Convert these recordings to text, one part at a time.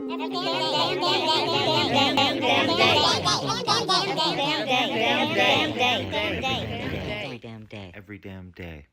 Every damn day.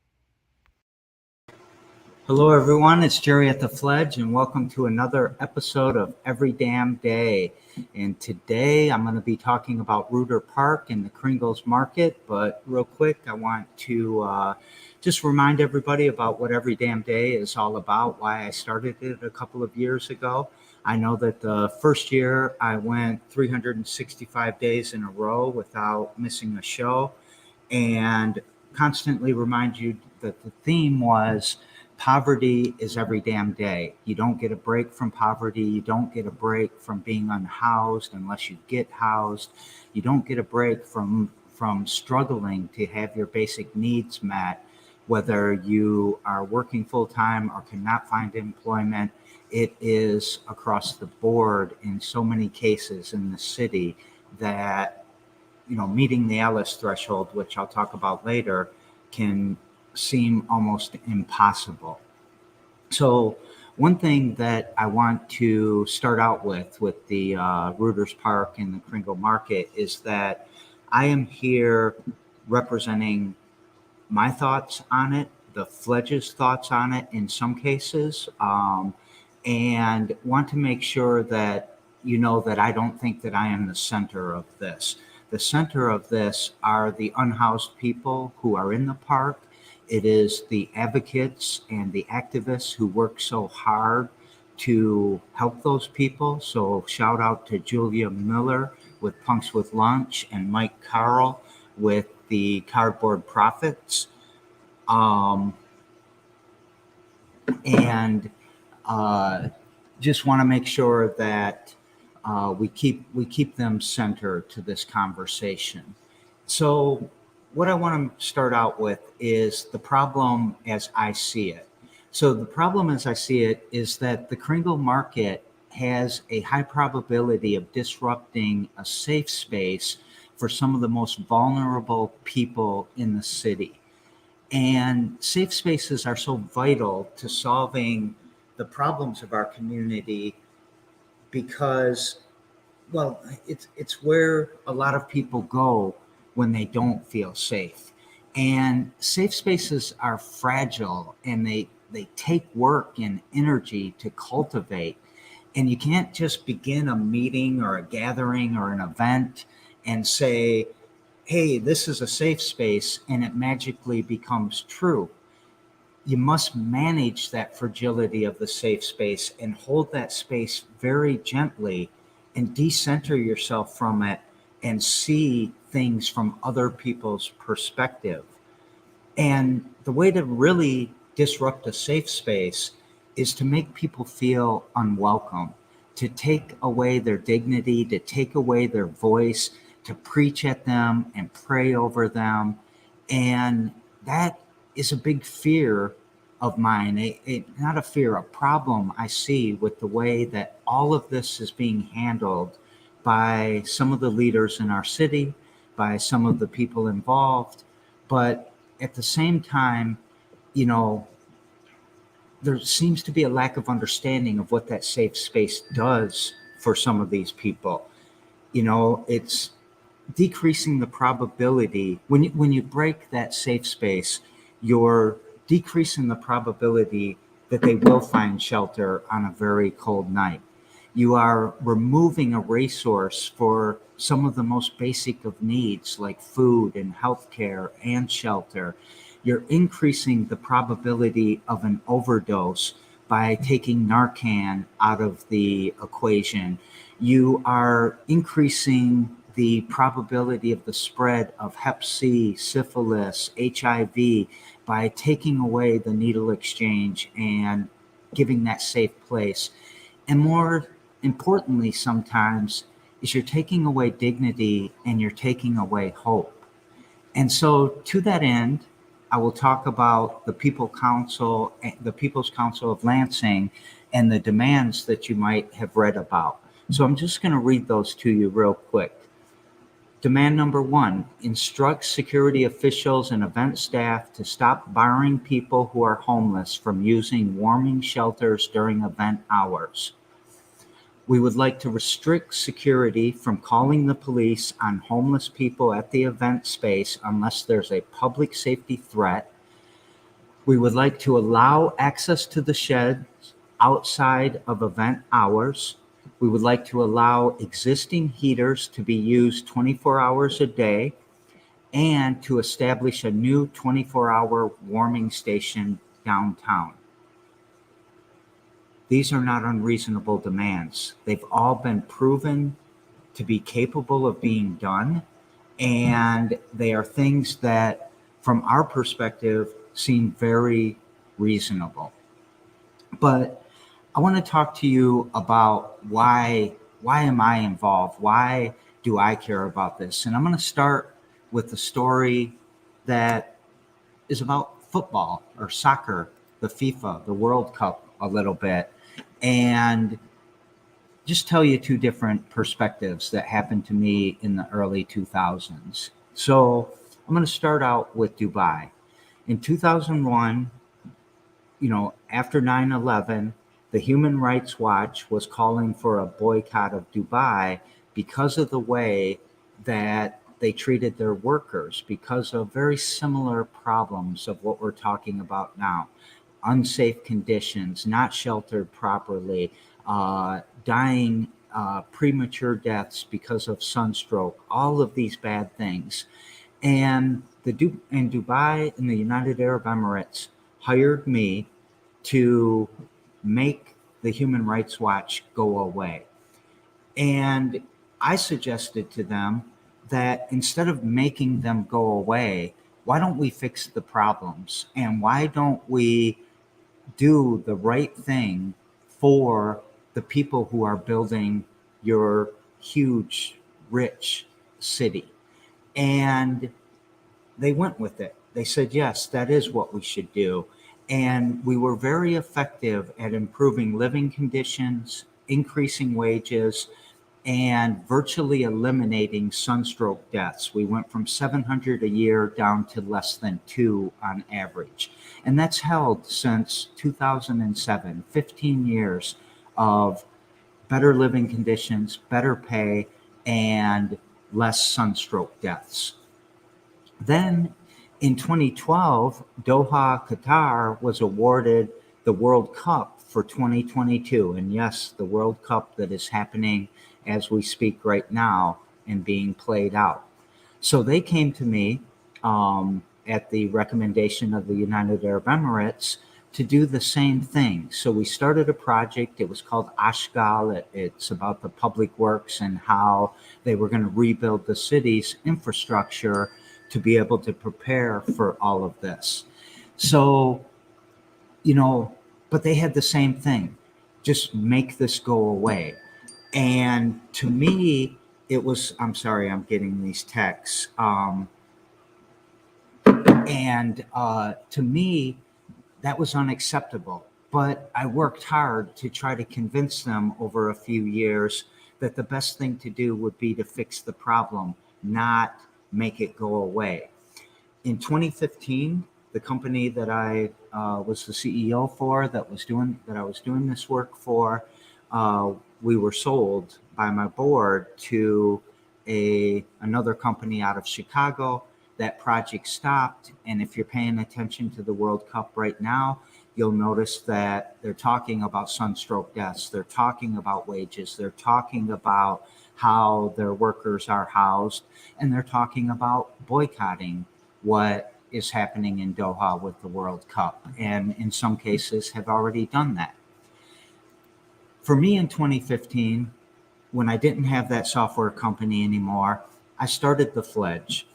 Hello, everyone. It's Jerry at the Fledge, and welcome to another episode of Every Damn Day. And today I'm going to be talking about Reutter Park and the Kringles Market. But real quick, I want to just remind everybody about what Every Damn Day is all about, why I started it a couple of years ago. I know that the first year I went 365 days in a row without missing a show, and constantly remind you that the theme was poverty is every damn day. You don't get a break from poverty. You don't get a break from being unhoused unless you get housed. You don't get a break from struggling to have your basic needs met, whether you are working full-time or cannot find employment. It is across the board in so many cases in the city that, meeting the Ellis threshold, which I'll talk about later, can seem almost impossible. So one thing that I want to start out with the Reutter Park and the Kringle Market is that I am here representing my thoughts on it, the Fledge's thoughts on it in some cases, and want to make sure that you know that I don't think that I am the center of this. The center of this are the unhoused people who are in the park. It is the advocates and the activists who work so hard to help those people. So shout out to Julia Miller with Punks with Lunch and Mike Carl with the Cardboard Prophets. And just want to make sure that we keep them centered to this conversation. So what I want to start out with is the problem as I see it. So the problem as I see it is that the Kringle Market has a high probability of disrupting a safe space for some of the most vulnerable people in the city. And safe spaces are so vital to solving the problems of our community because, well, it's where a lot of people go when they don't feel safe. And safe spaces are fragile and they take work and energy to cultivate. And you can't just begin a meeting or a gathering or an event and say, hey, this is a safe space, and it magically becomes true. You must manage that fragility of the safe space and hold that space very gently and decenter yourself from it and see things from other people's perspective. And the way to really disrupt a safe space is to make people feel unwelcome, to take away their dignity, to take away their voice, to preach at them and pray over them. And that is a big fear of mine, not a fear, a problem I see with the way that all of this is being handled by some of the leaders in our city, by some of the people involved. But at the same time, there seems to be a lack of understanding of what that safe space does for some of these people. It's decreasing the probability. When you break that safe space, you're decreasing the probability that they will find shelter on a very cold night. You are removing a resource for some of the most basic of needs like food and healthcare and shelter. You're increasing the probability of an overdose by taking Narcan out of the equation. You are increasing the probability of the spread of Hep C, syphilis, HIV by taking away the needle exchange and giving that safe place. And more importantly, sometimes, is you're taking away dignity and you're taking away hope. And so to that end, I will talk about the People's Council of Lansing and the demands that you might have read about. So I'm just going to read those to you real quick. Demand number 1, instruct security officials and event staff to stop barring people who are homeless from using warming shelters during event hours. We would like to restrict security from calling the police on homeless people at the event space unless there's a public safety threat. We would like to allow access to the sheds outside of event hours. We would like to allow existing heaters to be used 24 hours a day and to establish a new 24-hour warming station downtown. These are not unreasonable demands. They've all been proven to be capable of being done, and they are things that, from our perspective, seem very reasonable. But I want to talk to you about why am I involved? Why do I care about this? And I'm going to start with the story that is about football or soccer, the FIFA, the World Cup a little bit, and just tell you two different perspectives that happened to me in the early 2000s. So I'm going to start out with Dubai. In 2001, after 9/11, the Human Rights Watch was calling for a boycott of Dubai because of the way that they treated their workers, because of very similar problems of what we're talking about now. Unsafe conditions, not sheltered properly, dying premature deaths because of sunstroke, all of these bad things. And Dubai and the United Arab Emirates hired me to make the Human Rights Watch go away. And I suggested to them that instead of making them go away, why don't we fix the problems? And why don't we do the right thing for the people who are building your huge, rich city? And they went with it. They said, yes, that is what we should do. And we were very effective at improving living conditions, increasing wages, and virtually eliminating sunstroke deaths. We went from 700 a year down to less than 2 on average. And that's held since 2007, 15 years of better living conditions, better pay, and less sunstroke deaths. Then in 2012, Doha, Qatar was awarded the World Cup for 2022. And yes, the World Cup that is happening as we speak right now and being played out. So they came to me at the recommendation of the United Arab Emirates to do the same thing. So we started a project. It was called Ashgal. It's about the public works and how they were going to rebuild the city's infrastructure to be able to prepare for all of this. So, but they had the same thing, just make this go away. And to me, it was, I'm sorry, I'm getting these texts. To me, that was unacceptable. But I worked hard to try to convince them over a few years that the best thing to do would be to fix the problem, not make it go away. In 2015, the company that I was the CEO for, that I was doing this work for, we were sold by my board to another company out of Chicago. That project stopped, and if you're paying attention to the World Cup right now, you'll notice that they're talking about sunstroke deaths, they're talking about wages, they're talking about how their workers are housed, and they're talking about boycotting what is happening in Doha with the World Cup, and in some cases have already done that. For me in 2015, when I didn't have that software company anymore, I started the Fledge.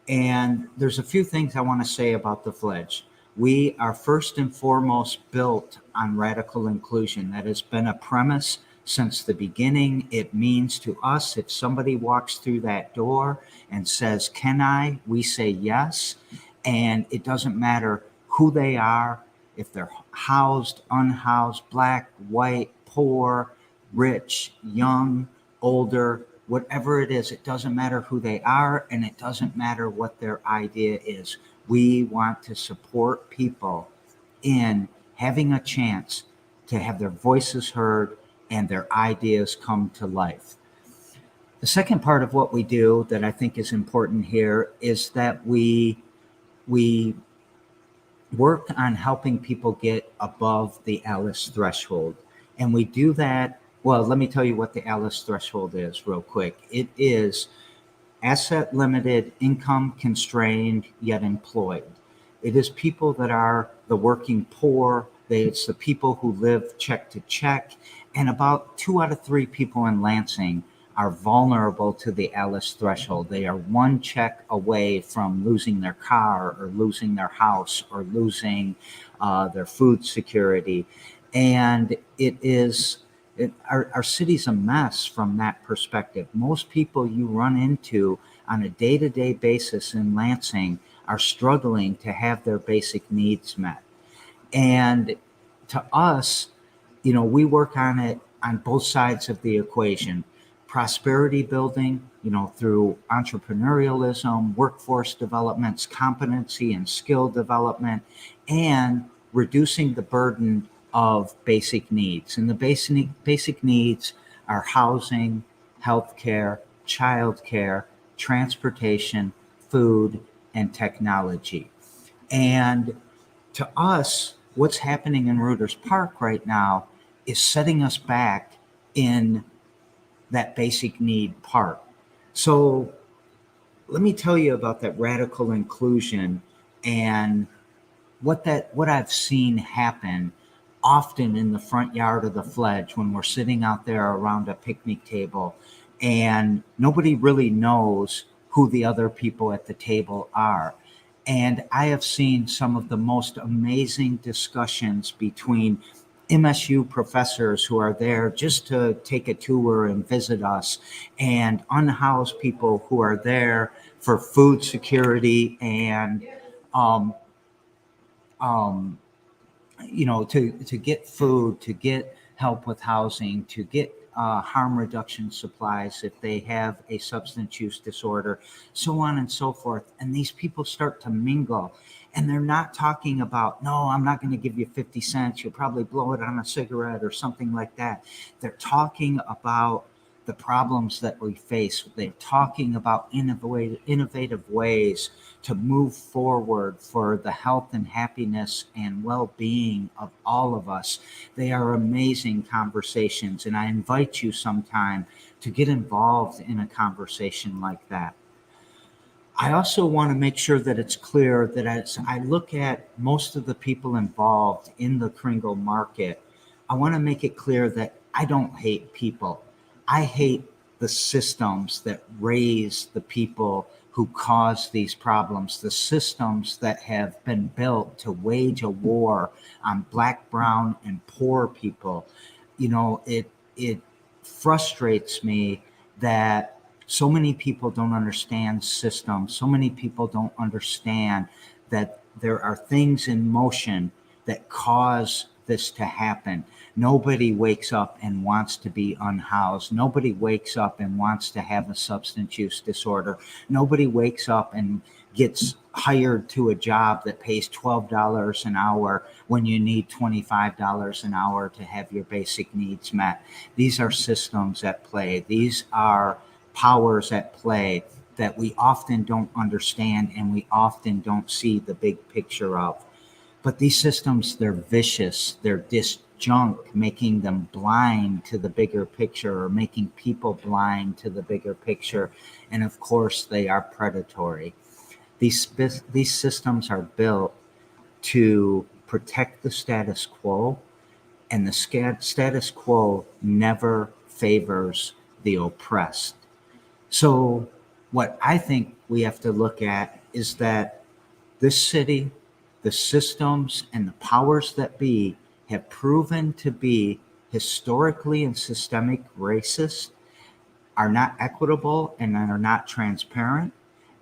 And there's a few things I want to say about the Fledge. We are first and foremost built on radical inclusion. That has been a premise since the beginning. It means to us, if somebody walks through that door and says, "Can I?" we say yes. And it doesn't matter who they are, if they're housed, unhoused, black, white, poor, rich, young, older, whatever it is, it doesn't matter who they are, and it doesn't matter what their idea is. We want to support people in having a chance to have their voices heard and their ideas come to life. The second part of what we do that I think is important here is that we work on helping people get above the Alice threshold. And we do that. Well, let me tell you what the Alice threshold is real quick. It is asset limited, income constrained, yet employed. It is people that are the working poor. It's the people who live check to check. And about 2 out of 3 people in Lansing are vulnerable to the Alice threshold. They are one check away from losing their car or losing their house or losing their food security. And our city's a mess from that perspective. Most people you run into on a day-to-day basis in Lansing are struggling to have their basic needs met. And to us, we work on it on both sides of the equation. Prosperity building, through entrepreneurialism, workforce developments, competency and skill development, and reducing the burden of basic needs. And the basic needs are housing, healthcare, childcare, transportation, food, and technology. And to us, what's happening in Reutter's Park right now is setting us back in that basic need part. So let me tell you about that radical inclusion and what I've seen happen often in the front yard of the Fledge when we're sitting out there around a picnic table and nobody really knows who the other people at the table are. And I have seen some of the most amazing discussions between MSU professors who are there just to take a tour and visit us, and unhoused people who are there for food security and to get food, to get help with housing, to get harm reduction supplies if they have a substance use disorder, so on and so forth. And these people start to mingle. And they're not talking about, no, I'm not going to give you 50 cents. You'll probably blow it on a cigarette or something like that. They're talking about the problems that we face. They're talking about innovative ways to move forward for the health and happiness and well-being of all of us. They are amazing conversations, and I invite you sometime to get involved in a conversation like that. I also want to make sure that it's clear that as I look at most of the people involved in the Kringle market, I want to make it clear that I don't hate people. I hate the systems that raise the people who cause these problems, the systems that have been built to wage a war on Black, brown, and poor people. It frustrates me that so many people don't understand systems. So many people don't understand that there are things in motion that cause this to happen. Nobody wakes up and wants to be unhoused. Nobody wakes up and wants to have a substance use disorder. Nobody wakes up and gets hired to a job that pays $12 an hour when you need $25 an hour to have your basic needs met. These are systems at play. These are powers at play that we often don't understand and we often don't see the big picture of. But these systems, they're vicious, they're disjunct, making them blind to the bigger picture or making people blind to the bigger picture. And of course, they are predatory. These systems are built to protect the status quo, and the status quo never favors the oppressed. So what I think we have to look at is that this city, the systems and the powers that be have proven to be historically and systemic racist, are not equitable, and are not transparent.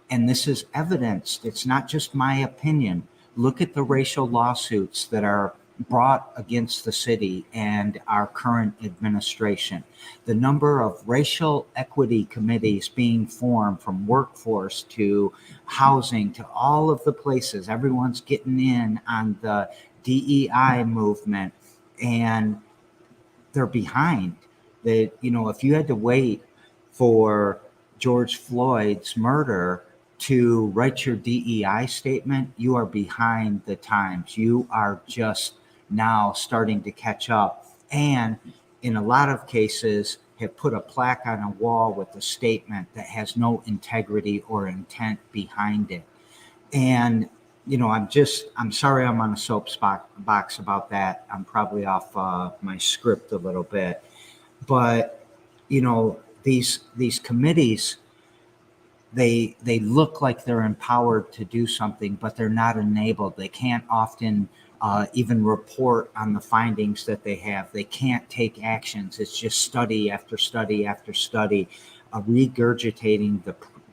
And this is evidenced. It's not just my opinion. Look at the racial lawsuits that are brought against the city and our current administration. The number of racial equity committees being formed, from workforce to housing to all of the places. Everyone's getting in on the DEI movement. And they're behind. That, if you had to wait for George Floyd's murder to write your DEI statement, you are behind the times. You are just now starting to catch up. And in a lot of cases, have put a plaque on a wall with a statement that has no integrity or intent behind it. And, I'm sorry I'm on a soapbox about that. I'm probably off my script a little bit. But, these committees, they look like they're empowered to do something, but they're not enabled. They can't often even report on the findings that they have. They can't take actions. It's just study after study after study, regurgitating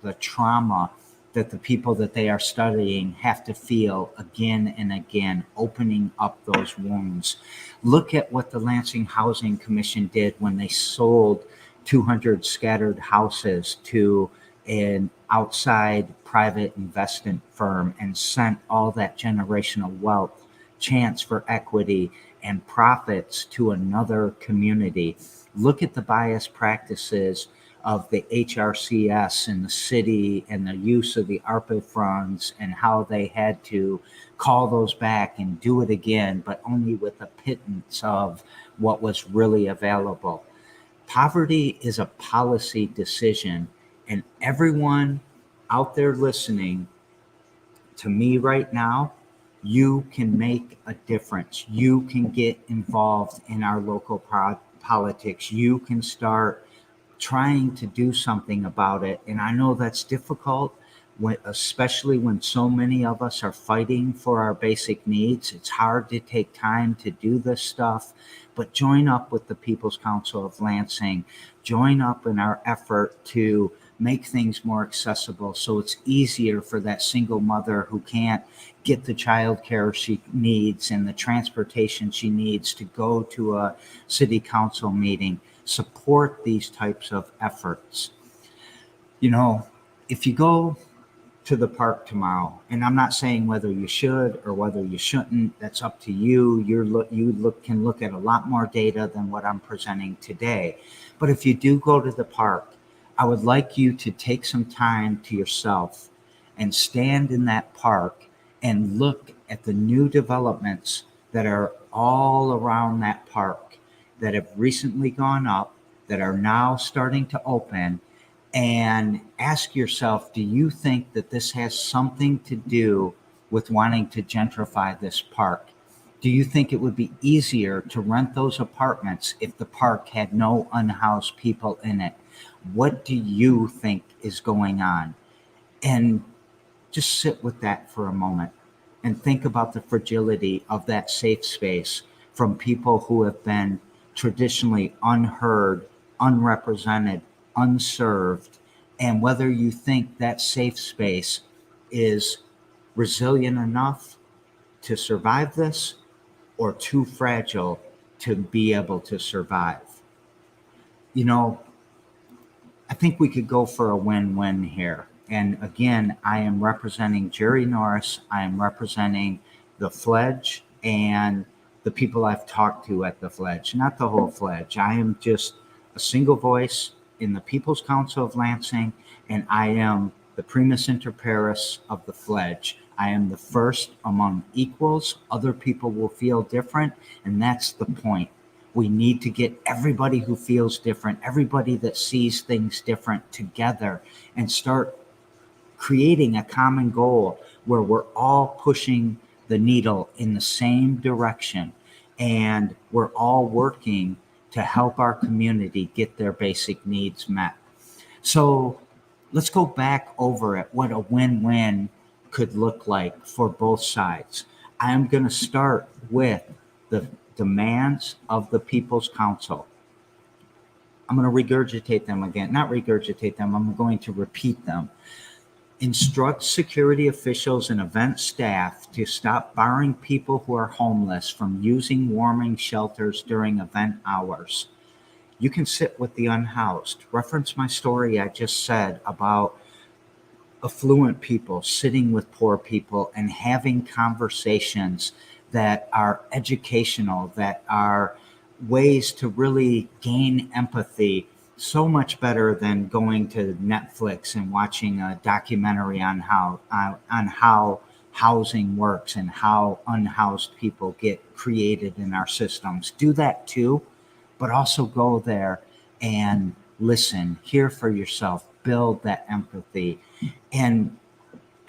the trauma that the people that they are studying have to feel again and again, opening up those wounds. Look at what the Lansing Housing Commission did when they sold 200 scattered houses to an outside private investment firm and sent all that generational wealth, chance for equity, and profits to another community. Look at the bias practices of the HRCS in the city and the use of the ARPA funds and how they had to call those back and do it again, but only with a pittance of what was really available. Poverty is a policy decision, and everyone out there listening to me right now, you can make a difference. You can get involved in our local politics. You can start trying to do something about it. And I know that's difficult, especially when so many of us are fighting for our basic needs. It's hard to take time to do this stuff, but join up with the People's Council of Lansing. Join up in our effort to make things more accessible so it's easier for that single mother who can't get the child care she needs and the transportation she needs to go to a city council meeting. Support these types of efforts. If you go to the park tomorrow, and I'm not saying whether you should or whether you shouldn't, that's up to you. You can look at a lot more data than what I'm presenting today. But if you do go to the park, I would like you to take some time to yourself and stand in that park and look at the new developments that are all around that park that have recently gone up, that are now starting to open, and ask yourself, do you think that this has something to do with wanting to gentrify this park? Do you think it would be easier to rent those apartments if the park had no unhoused people in it? What do you think is going on? And just sit with that for a moment and think about the fragility of that safe space from people who have been traditionally unheard, unrepresented, unserved, and whether you think that safe space is resilient enough to survive this or too fragile to be able to survive. I think we could go for a win-win here. And again, I am representing Jerry Norris. I am representing the Fledge and the people I've talked to at the Fledge, not the whole Fledge. I am just a single voice in the People's Council of Lansing, and I am the primus inter pares of the Fledge. I am the first among equals. Other people will feel different, and that's the point. We need to get everybody who feels different, everybody that sees things different together and start creating a common goal where we're all pushing the needle in the same direction and we're all working to help our community get their basic needs met. So let's go back over at what a win-win could look like for both sides. I am going to start with the demands of the People's Council. I'm going to regurgitate them again. Not regurgitate them, I'm going to repeat them. Instruct security officials and event staff to stop barring people who are homeless from using warming shelters during event hours. You can sit with the unhoused. Reference my story I just said about affluent people sitting with poor people and having conversations that are educational, that are ways to really gain empathy so much better than going to Netflix and watching a documentary on how housing works and how unhoused people get created in our systems. Do that too, but also go there and listen, hear for yourself, build that empathy, and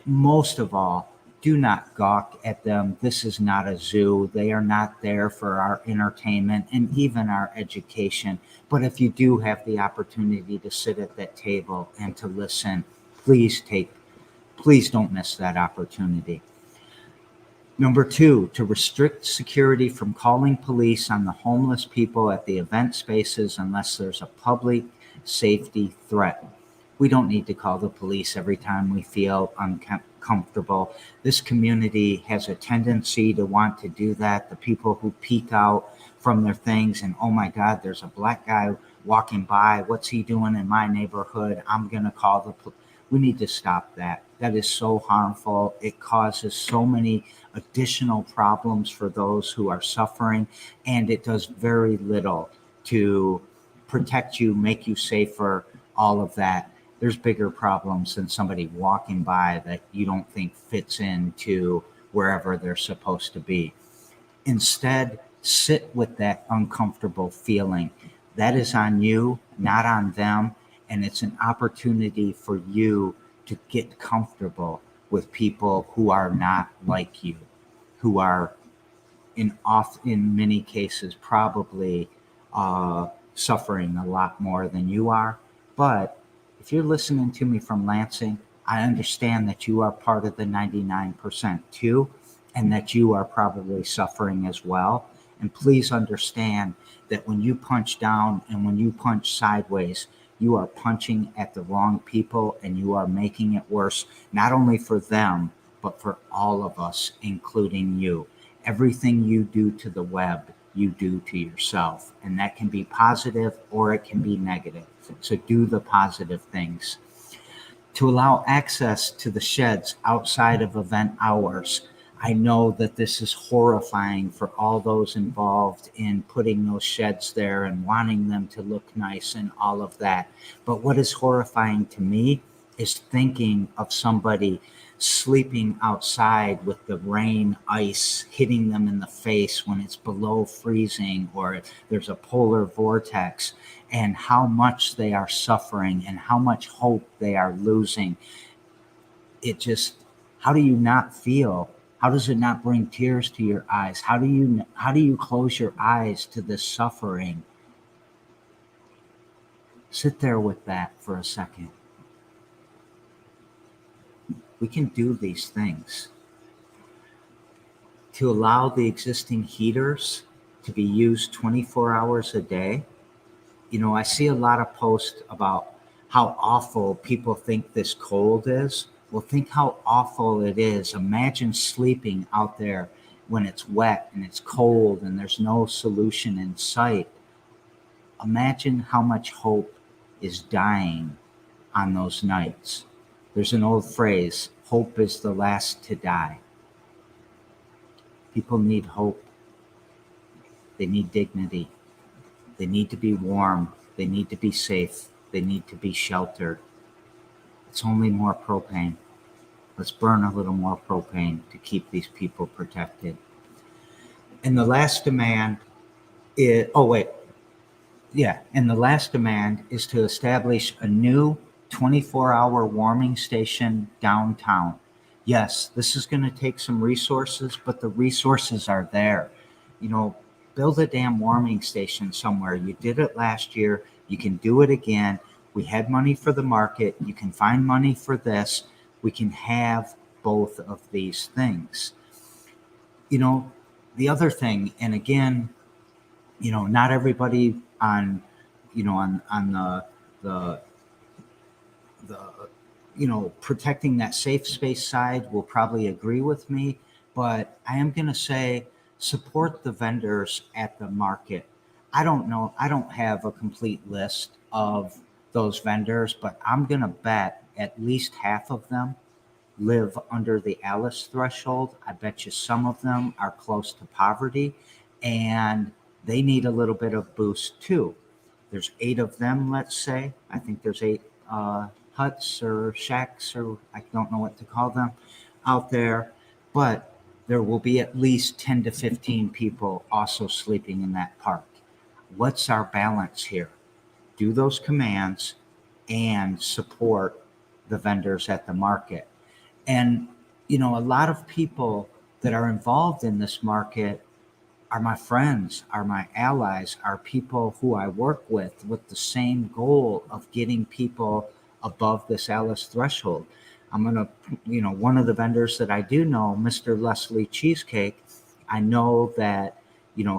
most of all, do not gawk at them. This is not a zoo. They are not there for our entertainment and even our education. But if you do have the opportunity to sit at that table and to listen, please don't miss that opportunity. Number two, to restrict security from calling police on the homeless people at the event spaces unless there's a public safety threat. We don't need to call the police every time we feel uncomfortable. This community has a tendency to want to do that. The people who peek out from their things and, oh my God, there's a black guy walking by. What's he doing in my neighborhood? I'm going to call the police. We need to stop that. That is so harmful. It causes so many additional problems for those who are suffering, and it does very little to protect you, make you safer, all of that. There's bigger problems than somebody walking by that you don't think fits into wherever they're supposed to be. Instead, sit with that uncomfortable feeling. That is on you, not on them. And it's an opportunity for you to get comfortable with people who are not like you, who are in many cases probably suffering a lot more than you are. But if you're listening to me from Lansing, I understand that you are part of the 99% too, and that you are probably suffering as well. And please understand that when you punch down and when you punch sideways, you are punching at the wrong people and you are making it worse, not only for them, but for all of us, including you. Everything you do to the web, you do to yourself. And that can be positive or it can be negative. So do the positive things. To allow access to the sheds outside of event hours. I know that this is horrifying for all those involved in putting those sheds there and wanting them to look nice and all of that. But what is horrifying to me is thinking of somebody sleeping outside with the rain, ice hitting them in the face when it's below freezing or there's a polar vortex, and how much they are suffering and how much hope they are losing. How do you not feel? How does it not bring tears to your eyes? How do you close your eyes to this suffering? Sit there with that for a second. We can do these things. To allow the existing heaters to be used 24 hours a day. I see a lot of posts about how awful people think this cold is. Well, think how awful it is. Imagine sleeping out there when it's wet and it's cold and there's no solution in sight. Imagine how much hope is dying on those nights. There's an old phrase, hope is the last to die. People need hope. They need dignity. They need to be warm. They need to be safe. They need to be sheltered. It's only more propane. Let's burn a little more propane to keep these people protected. And the last demand is, and the last demand is to establish a new 24-hour warming station downtown. Yes, this is going to take some resources, but the resources are there. Build a damn warming station somewhere. You did it last year. You can do it again. We had money for the market. You can find money for this. We can have both of these things. The other thing, and again, not everybody on the protecting that safe space side will probably agree with me, but I am going to say support the vendors at the market. I don't know. I don't have a complete list of those vendors, but I'm going to bet at least half of them live under the Alice threshold. I bet you some of them are close to poverty. And they need a little bit of boost too. There's 8 of them, let's say. I think there's 8 huts or shacks, or I don't know what to call them, out there. But there will be at least 10 to 15 people also sleeping in that park. What's our balance here? Do those commands and support the vendors at the market. And, a lot of people that are involved in this market are my friends, are my allies, are people who I work with the same goal of getting people above this Alice threshold. I'm going to, one of the vendors that I do know, Mr. Leslie Cheesecake, I know that,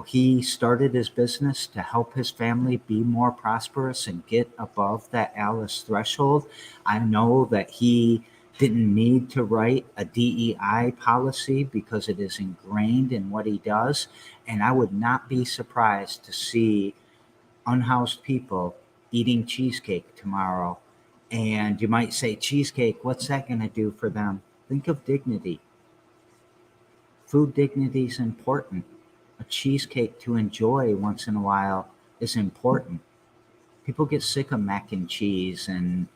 he started his business to help his family be more prosperous and get above that Alice threshold. I know that he didn't need to write a DEI policy because it is ingrained in what he does. And I would not be surprised to see unhoused people eating cheesecake tomorrow. And you might say, cheesecake, what's that going to do for them? Think of dignity. Food dignity is important. A cheesecake to enjoy once in a while is important. People get sick of mac and cheese and,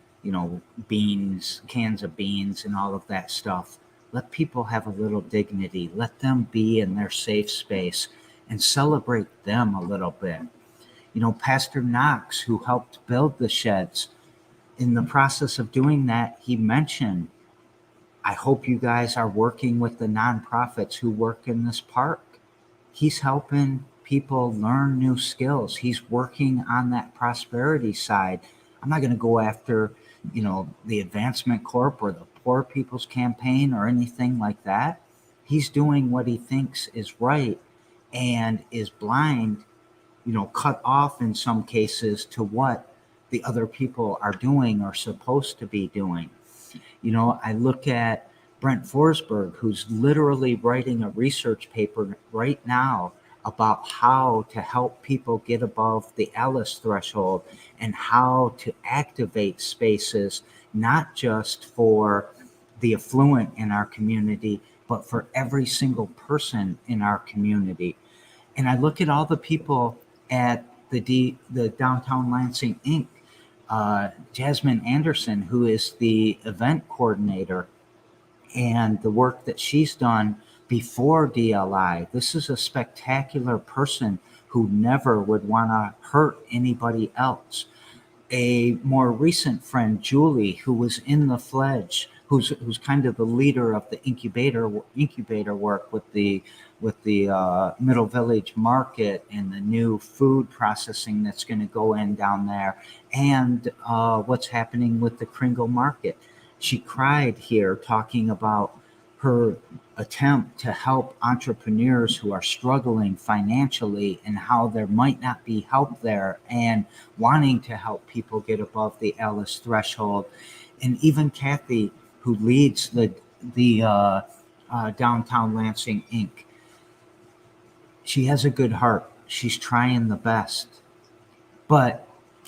beans, cans of beans and all of that stuff. Let people have a little dignity. Let them be in their safe space and celebrate them a little bit. Pastor Knox, who helped build the sheds, in the process of doing that, he mentioned, I hope you guys are working with the nonprofits who work in this park. He's helping people learn new skills. He's working on that prosperity side. I'm not going to go after, the Advancement Corp or the Poor People's Campaign or anything like that. He's doing what he thinks is right and is blind, cut off in some cases to what the other people are doing or supposed to be doing. I look at Brent Forsberg, who's literally writing a research paper right now about how to help people get above the Alice threshold and how to activate spaces, not just for the affluent in our community, but for every single person in our community. And I look at all the people at the Downtown Lansing Inc., Jasmine Anderson, who is the event coordinator, and the work that she's done before DLI. This is a spectacular person who never would want to hurt anybody else. A more recent friend, Julie, who was in the Fledge, who's kind of the leader of the incubator work with the Middle Village Market and the new food processing that's going to go in down there, and what's happening with the Kringle Market. She cried here talking about her attempt to help entrepreneurs who are struggling financially and how there might not be help there, and wanting to help people get above the Alice threshold. And even Kathy, who leads the Downtown Lansing Inc., she has a good heart. She's trying the best. But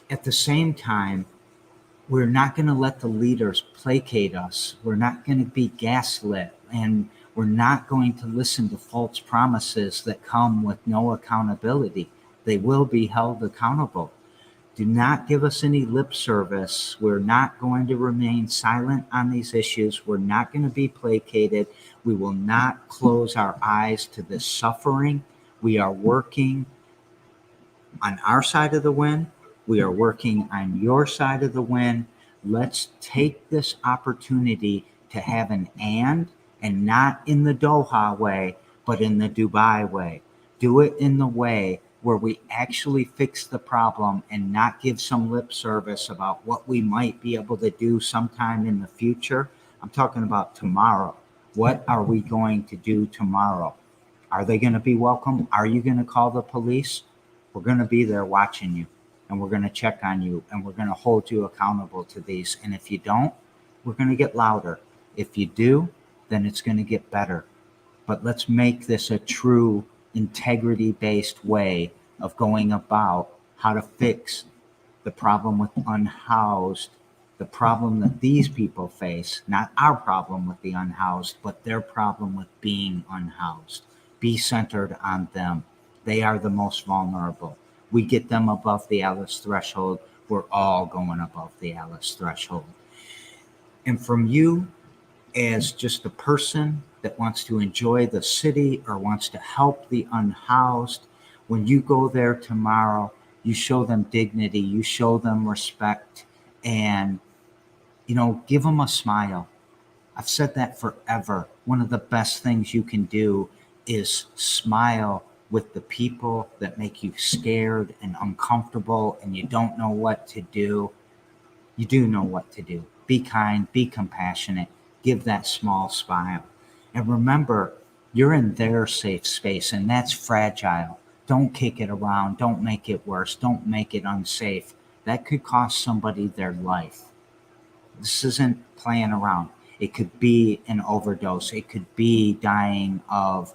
at the same time, we're not going to let the leaders placate us. We're not going to be gaslit, and we're not going to listen to false promises that come with no accountability. They will be held accountable. Do not give us any lip service. We're not going to remain silent on these issues. We're not going to be placated. We will not close our eyes to this suffering. We are working on our side of the win. We are working on your side of the win. Let's take this opportunity to have an and not in the Doha way, but in the Dubai way. Do it in the way where we actually fix the problem and not give some lip service about what we might be able to do sometime in the future. I'm talking about tomorrow. What are we going to do tomorrow? Are they going to be welcome? Are you going to call the police? We're going to be there watching you, and we're going to check on you, and we're going to hold you accountable to these. And if you don't, we're going to get louder. If you do, then it's going to get better. But let's make this a true integrity-based way of going about how to fix the problem with unhoused, the problem that these people face, not our problem with the unhoused, but their problem with being unhoused. Be centered on them. They are the most vulnerable. We get them above the Alice threshold, we're all going above the Alice threshold. And from you, as just a person that wants to enjoy the city or wants to help the unhoused, when you go there tomorrow, you show them dignity, you show them respect, and give them a smile. I've said that forever. One of the best things you can do is smile with the people that make you scared and uncomfortable and you don't know what to do. You do know what to do. Be kind, be compassionate, give that small smile. And remember, you're in their safe space, and that's fragile. Don't kick it around. Don't make it worse. Don't make it unsafe. That could cost somebody their life. This isn't playing around. It could be an overdose. It could be dying of,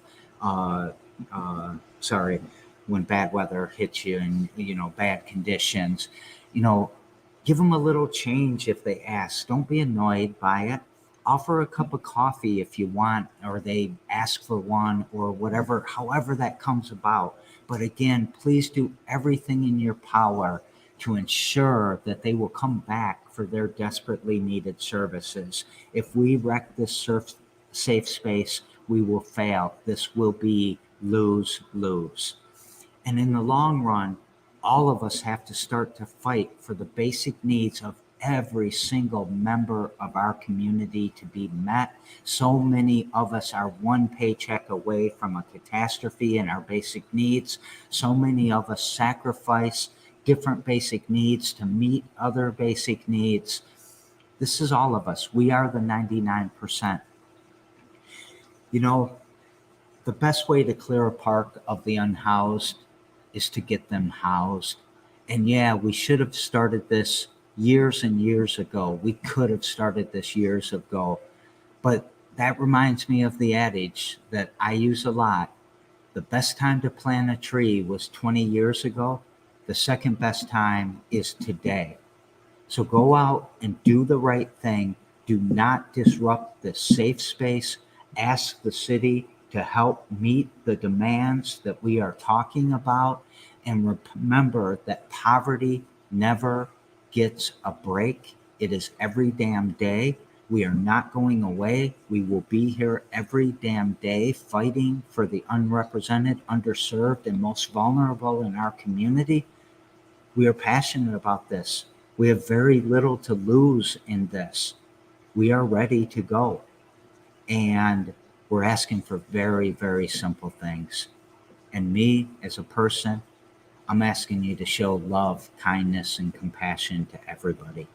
sorry, when bad weather hits you and, bad conditions. Give them a little change if they ask. Don't be annoyed by it. Offer a cup of coffee if you want, or they ask for one, or whatever, however that comes about. But again, please do everything in your power to ensure that they will come back for their desperately needed services. If we wreck this safe space, we will fail. This will be lose-lose. And in the long run, all of us have to start to fight for the basic needs of every single member of our community to be met. So many of us are one paycheck away from a catastrophe in our basic needs. So many of us sacrifice different basic needs to meet other basic needs. This is all of us. We are the 99%. The best way to clear a park of the unhoused is to get them housed. And yeah, we should have started this years and years ago. We could have started this years ago. But that reminds me of the adage that I use a lot. The best time to plant a tree was 20 years ago. The second best time is today. So go out and do the right thing. Do not disrupt the safe space. Ask the city to help meet the demands that we are talking about. And remember that poverty never gets a break. It is every damn day. We are not going away. We will be here every damn day fighting for the unrepresented, underserved, and most vulnerable in our community. We are passionate about this. We have very little to lose in this. We are ready to go. And we're asking for very, very simple things. And me, as a person, I'm asking you to show love, kindness, and compassion to everybody.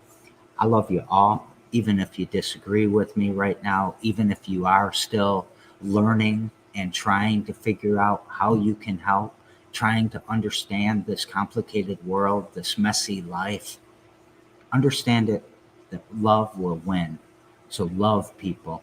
I love you all, even if you disagree with me right now, even if you are still learning and trying to figure out how you can help, trying to understand this complicated world, this messy life. Understand it, that love will win. So love people.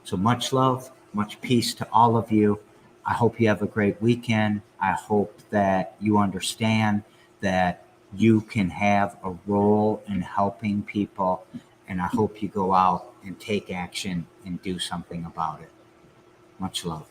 So much love, much peace to all of you. I hope you have a great weekend. I hope that you understand that you can have a role in helping people. And I hope you go out and take action and do something about it. Much love.